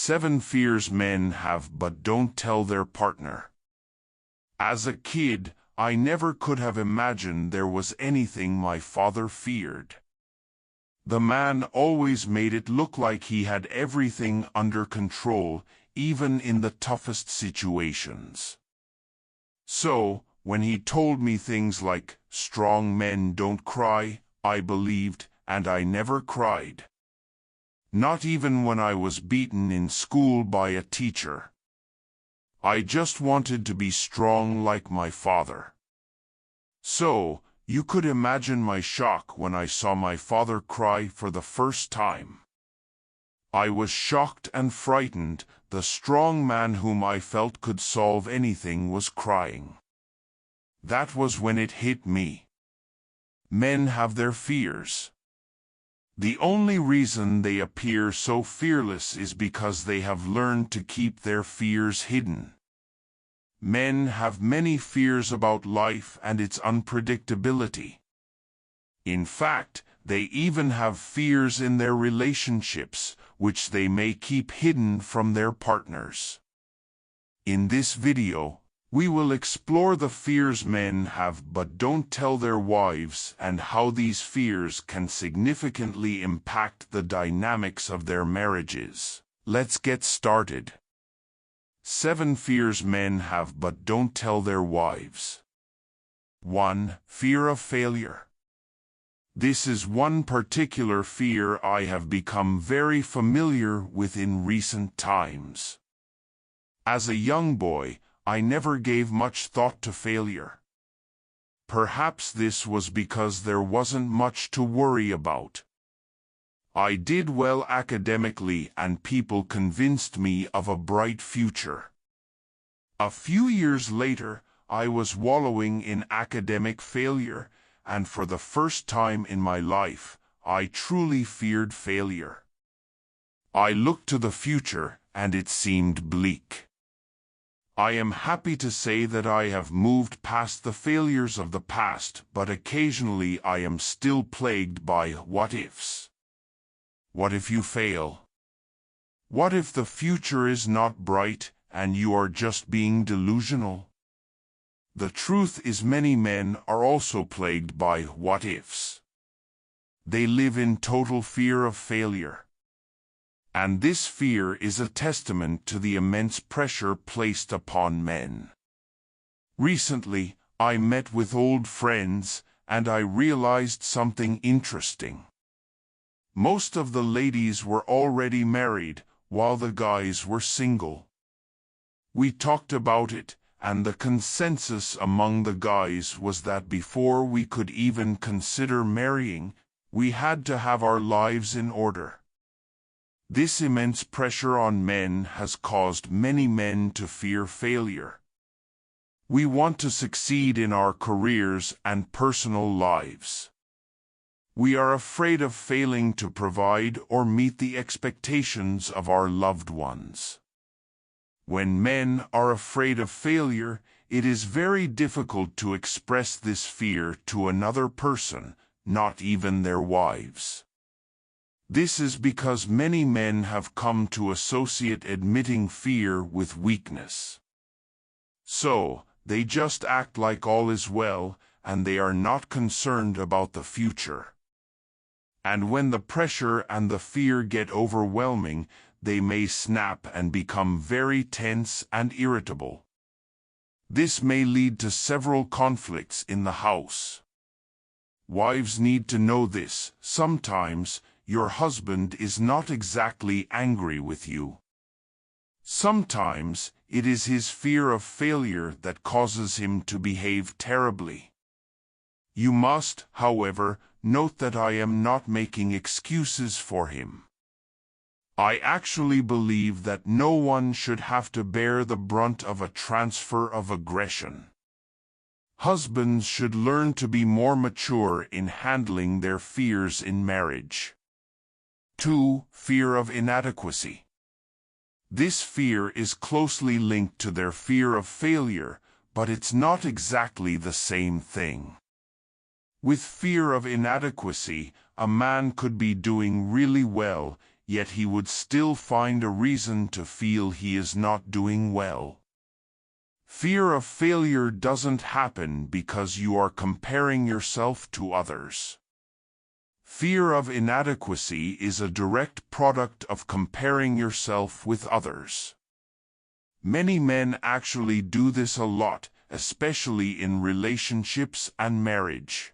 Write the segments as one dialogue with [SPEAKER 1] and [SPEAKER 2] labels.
[SPEAKER 1] 7 fears men have but don't tell their partner. As a kid, I never could have imagined there was anything my father feared. The man always made it look like he had everything under control, even in the toughest situations. So, when he told me things like, "Strong men don't cry," I believed, and I never cried. Not even when I was beaten in school by a teacher. I just wanted to be strong like my father. So, you could imagine my shock when I saw my father cry for the first time. I was shocked and frightened. The strong man whom I felt could solve anything was crying. That was when it hit me. Men have their fears. The only reason they appear so fearless is because they have learned to keep their fears hidden. Men have many fears about life and its unpredictability. In fact, they even have fears in their relationships, which they may keep hidden from their partners. In this video, we will explore the fears men have but don't tell their wives and how these fears can significantly impact the dynamics of their marriages. Let's get started. 7 fears men have but don't tell their wives. 1. Fear of failure. This is one particular fear I have become very familiar with in recent times. As a young boy, I never gave much thought to failure. Perhaps this was because there wasn't much to worry about. I did well academically and people convinced me of a bright future. A few years later, I was wallowing in academic failure, and for the first time in my life, I truly feared failure. I looked to the future, and it seemed bleak. I am happy to say that I have moved past the failures of the past, but occasionally I am still plagued by what-ifs. What if you fail? What if the future is not bright, and you are just being delusional? The truth is many men are also plagued by what-ifs. They live in total fear of failure. And this fear is a testament to the immense pressure placed upon men. Recently, I met with old friends, and I realized something interesting. Most of the ladies were already married, while the guys were single. We talked about it, and the consensus among the guys was that before we could even consider marrying, we had to have our lives in order. This immense pressure on men has caused many men to fear failure. We want to succeed in our careers and personal lives. We are afraid of failing to provide or meet the expectations of our loved ones. When men are afraid of failure, it is very difficult to express this fear to another person, not even their wives. This is because many men have come to associate admitting fear with weakness. So, they just act like all is well, and they are not concerned about the future. And when the pressure and the fear get overwhelming, they may snap and become very tense and irritable. This may lead to several conflicts in the house. Wives need to know this. Sometimes, your husband is not exactly angry with you. Sometimes, it is his fear of failure that causes him to behave terribly. You must, however, note that I am not making excuses for him. I actually believe that no one should have to bear the brunt of a transfer of aggression. Husbands should learn to be more mature in handling their fears in marriage. 2. Fear of inadequacy. This fear is closely linked to their fear of failure, but it's not exactly the same thing. With fear of inadequacy, a man could be doing really well, yet he would still find a reason to feel he is not doing well. Fear of failure doesn't happen because you are comparing yourself to others. Fear of inadequacy is a direct product of comparing yourself with others. Many men actually do this a lot, especially in relationships and marriage.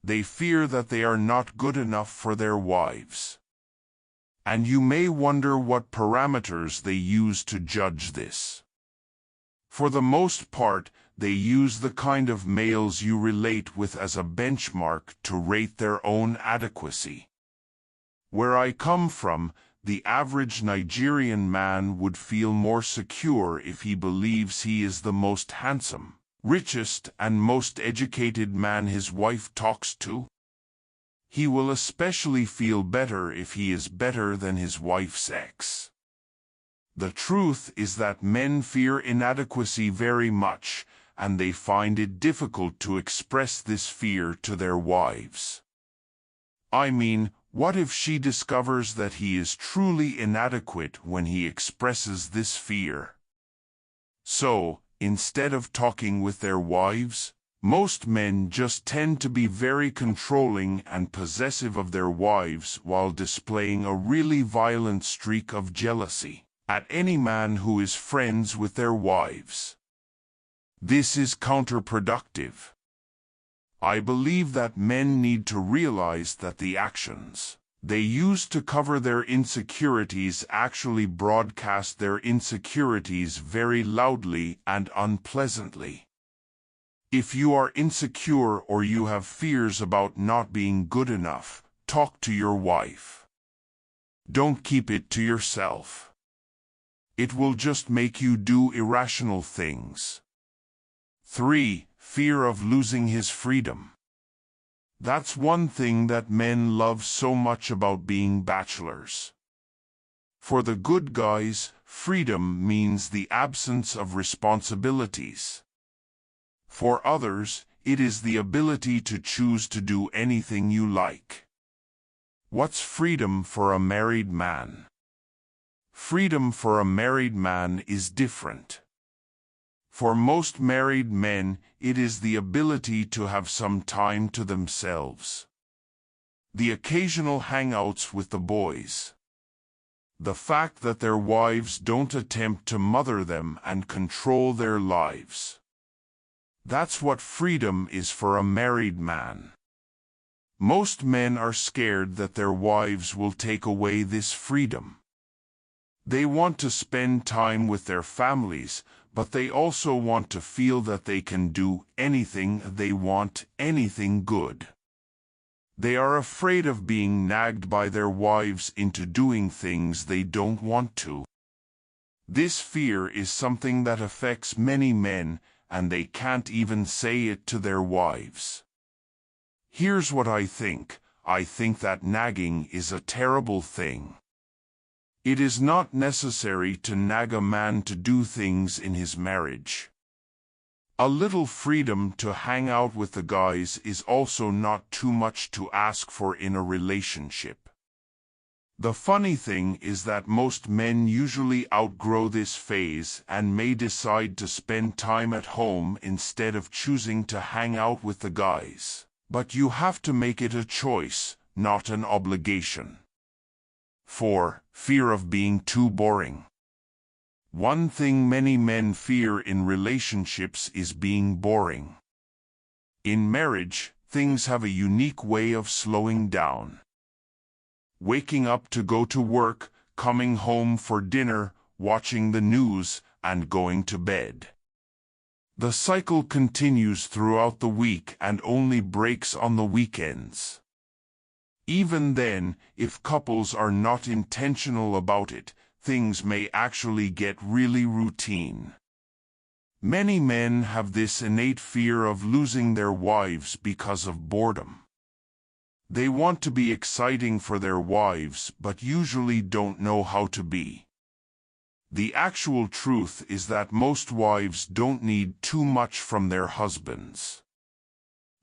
[SPEAKER 1] They fear that they are not good enough for their wives. And you may wonder what parameters they use to judge this. For the most part, they use the kind of males you relate with as a benchmark to rate their own adequacy. Where I come from, the average Nigerian man would feel more secure if he believes he is the most handsome, richest, and most educated man his wife talks to. He will especially feel better if he is better than his wife's ex. The truth is that men fear inadequacy very much, and they find it difficult to express this fear to their wives. I mean, what if she discovers that he is truly inadequate when he expresses this fear? So, instead of talking with their wives, most men just tend to be very controlling and possessive of their wives while displaying a really violent streak of jealousy at any man who is friends with their wives. This is counterproductive. I believe that men need to realize that the actions they use to cover their insecurities actually broadcast their insecurities very loudly and unpleasantly. If you are insecure or you have fears about not being good enough, talk to your wife. Don't keep it to yourself. It will just make you do irrational things. 3. Fear of losing his freedom. That's one thing that men love so much about being bachelors. For the good guys, freedom means the absence of responsibilities. For others, it is the ability to choose to do anything you like. What's freedom for a married man? Freedom for a married man is different. For most married men, it is the ability to have some time to themselves. The occasional hangouts with the boys. The fact that their wives don't attempt to mother them and control their lives. That's what freedom is for a married man. Most men are scared that their wives will take away this freedom. They want to spend time with their families, but they also want to feel that they can do anything they want, anything good. They are afraid of being nagged by their wives into doing things they don't want to. This fear is something that affects many men, and they can't even say it to their wives. Here's what I think. I think that nagging is a terrible thing. It is not necessary to nag a man to do things in his marriage. A little freedom to hang out with the guys is also not too much to ask for in a relationship. The funny thing is that most men usually outgrow this phase and may decide to spend time at home instead of choosing to hang out with the guys. But you have to make it a choice, not an obligation. 4. Fear of being too boring. One thing many men fear in relationships is being boring. In marriage, things have a unique way of slowing down. Waking up to go to work, coming home for dinner, watching the news, and going to bed. The cycle continues throughout the week and only breaks on the weekends. Even then, if couples are not intentional about it, things may actually get really routine. Many men have this innate fear of losing their wives because of boredom. They want to be exciting for their wives but usually don't know how to be. The actual truth is that most wives don't need too much from their husbands.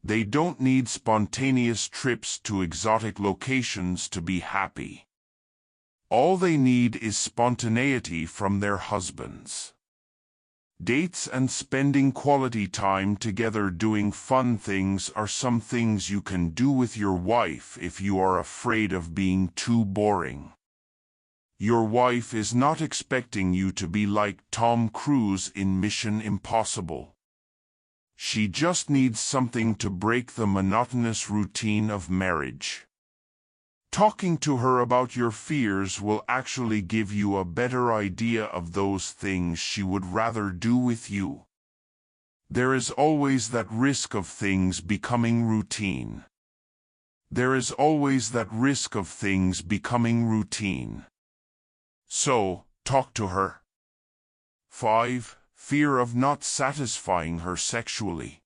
[SPEAKER 1] They don't need spontaneous trips to exotic locations to be happy. All they need is spontaneity from their husbands. Dates and spending quality time together doing fun things are some things you can do with your wife if you are afraid of being too boring. Your wife is not expecting you to be like Tom Cruise in Mission Impossible. She just needs something to break the monotonous routine of marriage. Talking to her about your fears will actually give you a better idea of those things she would rather do with you. There is always that risk of things becoming routine. There is always that risk of things becoming routine. So, talk to her. 5. Fear of not satisfying her sexually.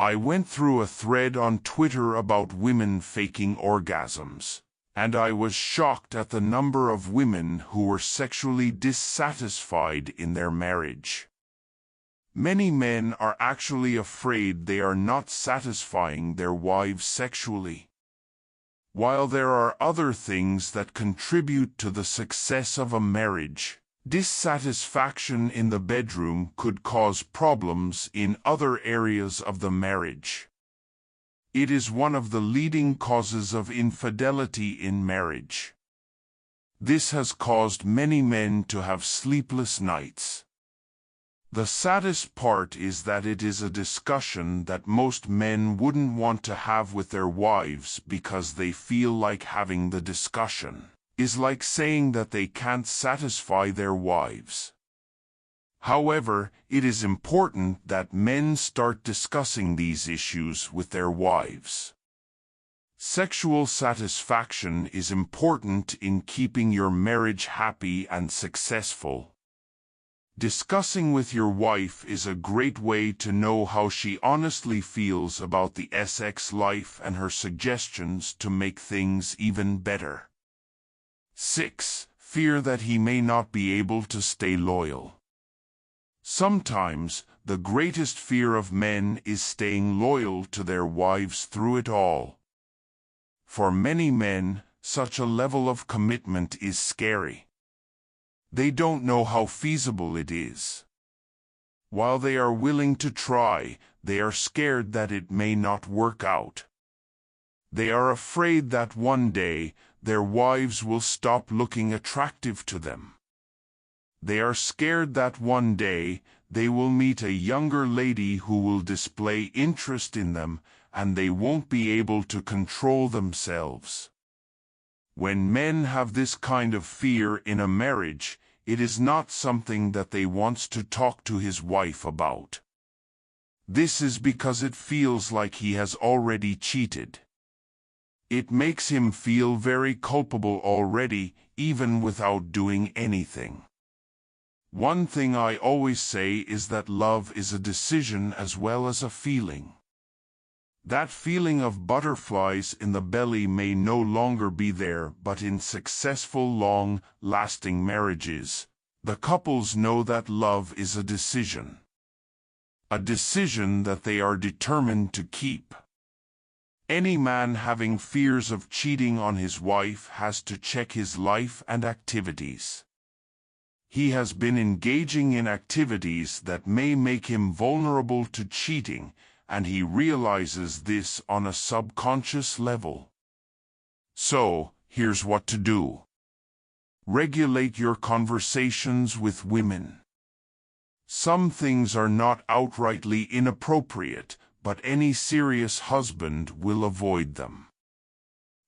[SPEAKER 1] I went through a thread on Twitter about women faking orgasms, and I was shocked at the number of women who were sexually dissatisfied in their marriage. Many men are actually afraid they are not satisfying their wives sexually. While there are other things that contribute to the success of a marriage, dissatisfaction in the bedroom could cause problems in other areas of the marriage. It is one of the leading causes of infidelity in marriage. This has caused many men to have sleepless nights. The saddest part is that it is a discussion that most men wouldn't want to have with their wives because they feel like having the discussion is like saying that they can't satisfy their wives. However, it is important that men start discussing these issues with their wives. Sexual satisfaction is important in keeping your marriage happy and successful. Discussing with your wife is a great way to know how she honestly feels about the sex life and her suggestions to make things even better. 6. Fear that he may not be able to stay loyal. Sometimes, the greatest fear of men is staying loyal to their wives through it all. For many men, such a level of commitment is scary. They don't know how feasible it is. While they are willing to try, they are scared that it may not work out. They are afraid that one day, their wives will stop looking attractive to them. They are scared that one day, they will meet a younger lady who will display interest in them, and they won't be able to control themselves. When men have this kind of fear in a marriage, it is not something that they want to talk to his wife about. This is because it feels like he has already cheated. It makes him feel very culpable already, even without doing anything. One thing I always say is that love is a decision as well as a feeling. That feeling of butterflies in the belly may no longer be there, but in successful, long-lasting marriages, the couples know that love is a decision. A decision that they are determined to keep. Any man having fears of cheating on his wife has to check his life and activities. He has been engaging in activities that may make him vulnerable to cheating, and he realizes this on a subconscious level. So, here's what to do. Regulate your conversations with women. Some things are not outrightly inappropriate, but any serious husband will avoid them.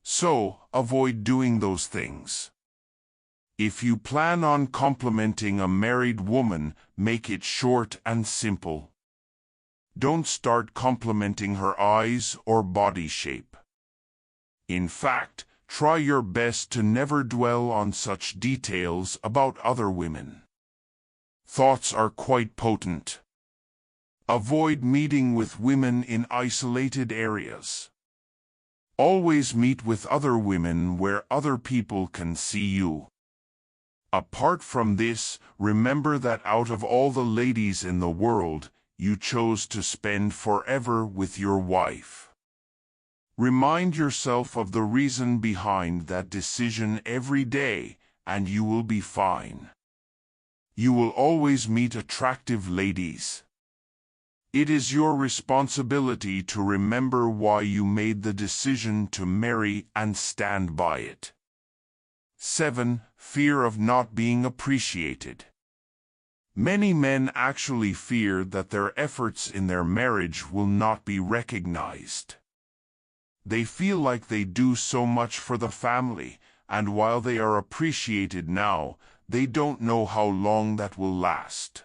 [SPEAKER 1] So, avoid doing those things. If you plan on complimenting a married woman, make it short and simple. Don't start complimenting her eyes or body shape. In fact, try your best to never dwell on such details about other women. Thoughts are quite potent. Avoid meeting with women in isolated areas. Always meet with other women where other people can see you. Apart from this, remember that out of all the ladies in the world, you chose to spend forever with your wife. Remind yourself of the reason behind that decision every day, and you will be fine. You will always meet attractive ladies. It is your responsibility to remember why you made the decision to marry and stand by it. 7. Fear of not being appreciated. Many men actually fear that their efforts in their marriage will not be recognized. They feel like they do so much for the family, and while they are appreciated now, they don't know how long that will last.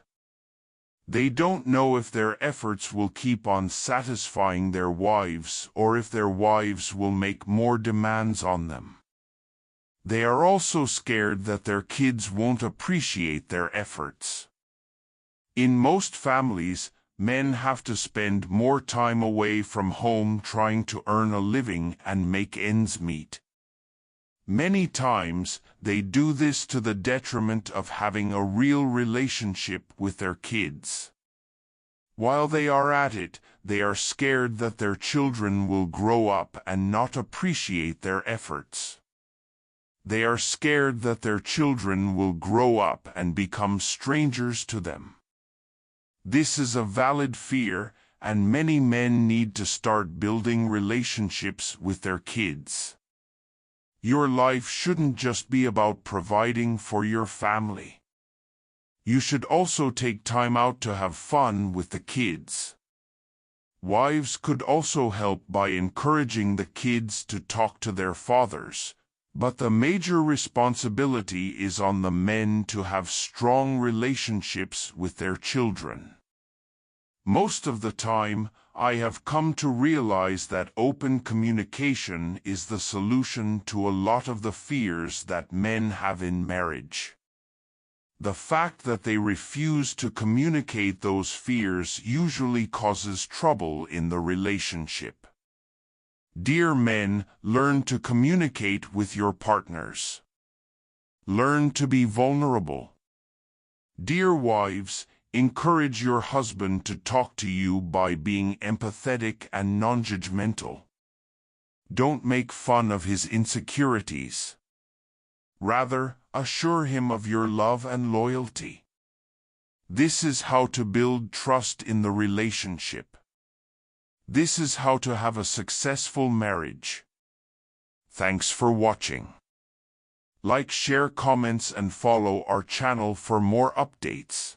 [SPEAKER 1] They don't know if their efforts will keep on satisfying their wives or if their wives will make more demands on them. They are also scared that their kids won't appreciate their efforts. In most families, men have to spend more time away from home trying to earn a living and make ends meet. Many times, they do this to the detriment of having a real relationship with their kids. While they are at it, they are scared that their children will grow up and not appreciate their efforts. They are scared that their children will grow up and become strangers to them. This is a valid fear, and many men need to start building relationships with their kids. Your life shouldn't just be about providing for your family. You should also take time out to have fun with the kids. Wives could also help by encouraging the kids to talk to their fathers, but the major responsibility is on the men to have strong relationships with their children. Most of the time, I have come to realize that open communication is the solution to a lot of the fears that men have in marriage. The fact that they refuse to communicate those fears usually causes trouble in the relationship. Dear men, learn to communicate with your partners. Learn to be vulnerable. Dear wives, encourage your husband to talk to you by being empathetic and non-judgmental. Don't make fun of his insecurities. Rather, assure him of your love and loyalty. This is how to build trust in the relationship. This is how to have a successful marriage. Thanks for watching. Like, share, comments, and follow our channel for more updates.